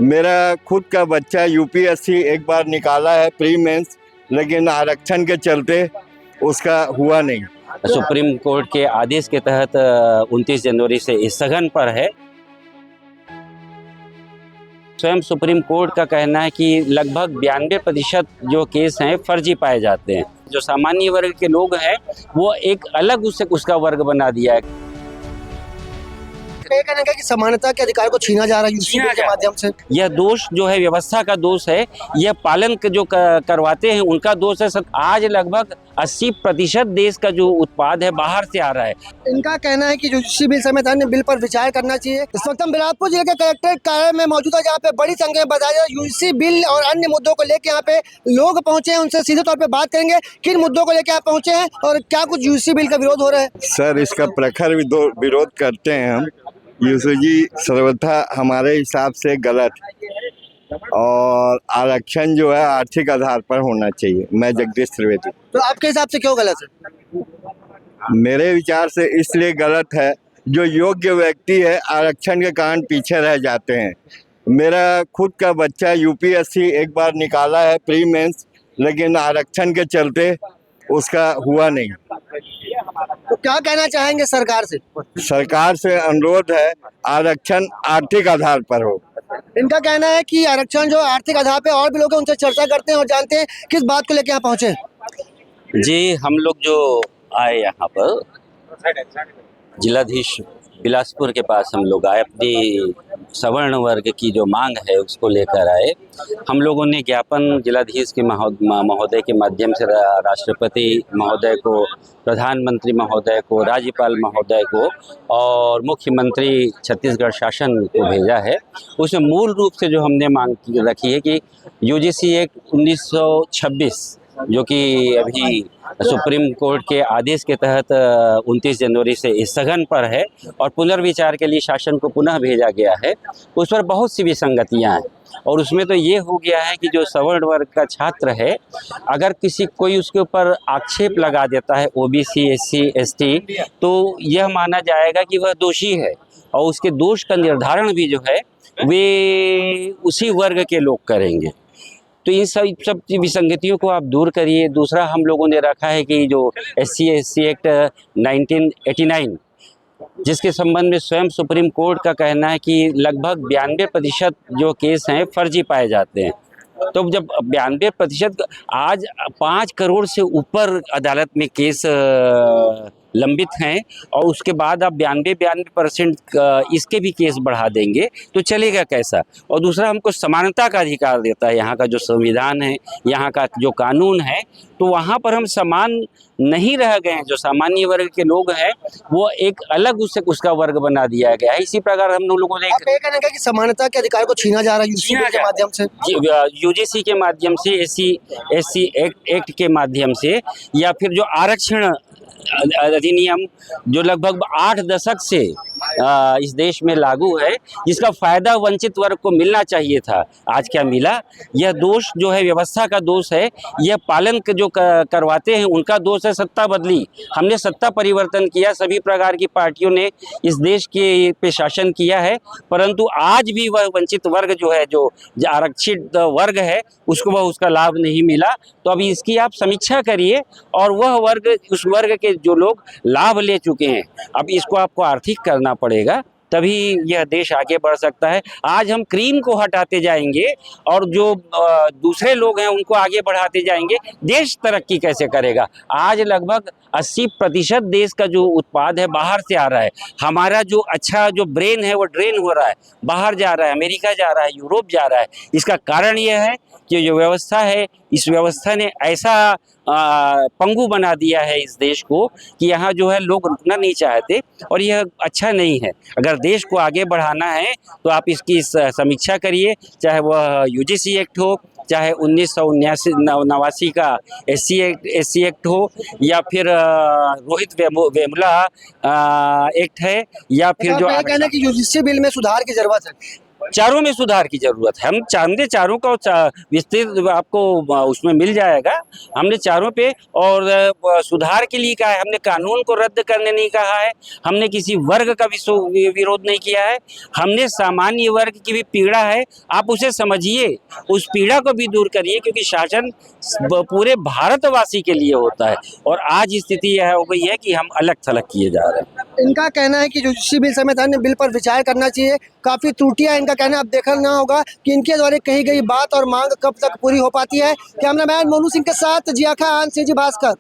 मेरा खुद का बच्चा यूपीएससी एक बार निकाला है प्री मेंस, लेकिन आरक्षण के चलते उसका हुआ नहीं। सुप्रीम कोर्ट के आदेश के तहत 29 जनवरी से स्थगन पर है। स्वयं सुप्रीम कोर्ट का कहना है कि लगभग 92% जो केस हैं फर्जी पाए जाते हैं। जो सामान्य वर्ग के लोग हैं वो एक अलग उसका वर्ग बना दिया है। ये कहना है कि समानता के अधिकार को छीना जा रहा है यूपी के माध्यम से। यह दोष जो है व्यवस्था का दोष है, यह पालन जो करवाते हैं उनका दोष है। आज लगभग 80% देश का जो उत्पाद है बाहर से आ रहा है। इनका कहना है कि जो यूजीसी बिल समेत अन्य बिल पर विचार करना चाहिए। इस वक्त हम बिलासपुर जिले के कलेक्ट्रेट कार्यालय में मौजूद है, जहाँ पे बड़ी संख्या में बताया यूजीसी बिल और अन्य मुद्दों को लेकर यहाँ पे लोग पहुंचे हैं। उनसे सीधे तौर पे बात करेंगे किन मुद्दों को लेकर आप पहुंचे हैं और क्या कुछ यूजीसी बिल का विरोध हो रहा है। सर, इसका प्रखर विरोध करते हैं हम। यूजीसी सर्वथा हमारे हिसाब से गलत है और आरक्षण जो है आर्थिक आधार पर होना चाहिए। मैं जगदीश त्रिवेदी। तो आपके हिसाब से क्यों गलत है? मेरे विचार से इसलिए गलत है, जो योग्य व्यक्ति है आरक्षण के कारण पीछे रह जाते हैं। मेरा खुद का बच्चा यूपीएससी एक बार निकाला है प्री मेंस, लेकिन आरक्षण के चलते उसका हुआ नहीं। तो क्या कहना चाहेंगे सरकार से? सरकार से अनुरोध है आरक्षण आर्थिक आधार पर हो। इनका कहना है कि आरक्षण जो आर्थिक आधार पे, और भी लोग हैं उनसे चर्चा करते हैं और जानते हैं किस बात को लेकर यहाँ पहुंचे। जी, हम लोग जो आए यहाँ पर जिलाधीश बिलासपुर के पास हम लोग आए, अपनी सवर्ण वर्ग की जो मांग है उसको लेकर आए। हम लोगों ने ज्ञापन जिलाधीश के महोदय के माध्यम से राष्ट्रपति महोदय को, प्रधानमंत्री महोदय को, राज्यपाल महोदय को और मुख्यमंत्री छत्तीसगढ़ शासन को भेजा है। उसमें मूल रूप से जो हमने मांग रखी है कि यूजीसी एक्ट 1926 जो कि अभी सुप्रीम कोर्ट के आदेश के तहत 29 जनवरी से स्थगन पर है और पुनर्विचार के लिए शासन को पुनः भेजा गया है, उस पर बहुत सी विसंगतियां हैं। और उसमें तो ये हो गया है कि जो सवर्ण वर्ग का छात्र है, अगर कोई उसके ऊपर आक्षेप लगा देता है ओबीसी, एससी, एसटी, तो यह माना जाएगा कि वह दोषी है और उसके दोष का निर्धारण भी जो है वे उसी वर्ग के लोग करेंगे। तो इन सब विसंगतियों को आप दूर करिए। दूसरा हम लोगों ने रखा है कि जो SC SC एक्ट 1989 जिसके संबंध में स्वयं सुप्रीम कोर्ट का कहना है कि लगभग 92% जो केस हैं फर्जी पाए जाते हैं। तो जब 92%, आज 5 करोड़ से ऊपर अदालत में केस लंबित हैं और उसके बाद आप 92% इसके भी केस बढ़ा देंगे तो चलेगा कैसा। और दूसरा हमको समानता का अधिकार देता है यहाँ का जो संविधान है, यहाँ का जो कानून है, तो वहाँ पर हम समान नहीं रह गए हैं। जो सामान्य वर्ग के लोग हैं वो एक अलग उसका वर्ग बना दिया गया है। इसी प्रकार हम लोगों ने कहना है कि समानता के अधिकार को छीना जा रहा है यूजीसी के माध्यम से। यूजीसी के माध्यम से, SC एक्ट के माध्यम से, या फिर जो आरक्षण अधिनियम जो लगभग 8 दशक से इस देश में लागू है, जिसका फायदा वंचित वर्ग को मिलना चाहिए था, आज क्या मिला। यह दोष जो है व्यवस्था का दोष है, यह पालन जो करवाते हैं उनका दोष है। सत्ता बदली, हमने सत्ता परिवर्तन किया, सभी प्रकार की पार्टियों ने इस देश के पे शासन किया है, परंतु आज भी वह वंचित वर्ग जो है, जो आरक्षित वर्ग है, उसको वह उसका लाभ नहीं मिला। तो अभी इसकी आप समीक्षा करिए और वह वर्ग, उस वर्ग के जो लोग लाभ ले चुके हैं, अब इसको आपको आर्थिक करना पड़ेगा, तभी यह देश आगे बढ़ सकता है। आज हम क्रीम को हटाते जाएंगे और जो दूसरे लोग हैं उनको आगे बढ़ाते जाएंगे, देश तरक्की कैसे करेगा। आज लगभग 80% देश का जो उत्पाद है बाहर से आ रहा है। हमारा जो अच्छा जो ब्रेन है वो ड्रेन हो रहा है, बाहर जा रहा है, अमेरिका जा रहा है, यूरोप जा रहा है। इसका कारण यह है कि जो व्यवस्था है, इस व्यवस्था ने ऐसा पंगु बना दिया है इस देश को कि यहाँ जो है लोग रुकना नहीं चाहते और यह अच्छा नहीं है। अगर देश को आगे बढ़ाना है तो आप इसकी समीक्षा करिए, चाहे वह यूजीसी एक्ट हो, चाहे 1989 का SC एक्ट हो, या फिर रोहित वेमुला एक्ट है, या फिर जो कहना है कि यूजीसी बिल में सुधार की जरूरत है। चारों में सुधार की जरूरत है। हमने चारों का विस्तृत आपको उसमें मिल जाएगा। हमने चारों पे और सुधार के लिए कहा है। हमने कानून को रद्द करने नहीं कहा है, हमने किसी वर्ग का विरोध नहीं किया है। हमने सामान्य वर्ग की भी पीड़ा है, आप उसे समझिए, उस पीड़ा को भी दूर करिए, क्योंकि शासन पूरे भारतवासी के लिए होता है। और आज स्थिति यह हो गई है कि हम अलग थलग किए जा रहे हैं। इनका कहना है कि यूजीसी बिल समेत अन्य बिल पर विचार करना चाहिए। काफी त्रुटियां इनका कहना, अब देखना होगा कि इनके द्वारा कही गई बात और मांग कब तक पूरी हो पाती है। कैमरामैन मोनू सिंह के साथ जिया खान, CG भास्कर।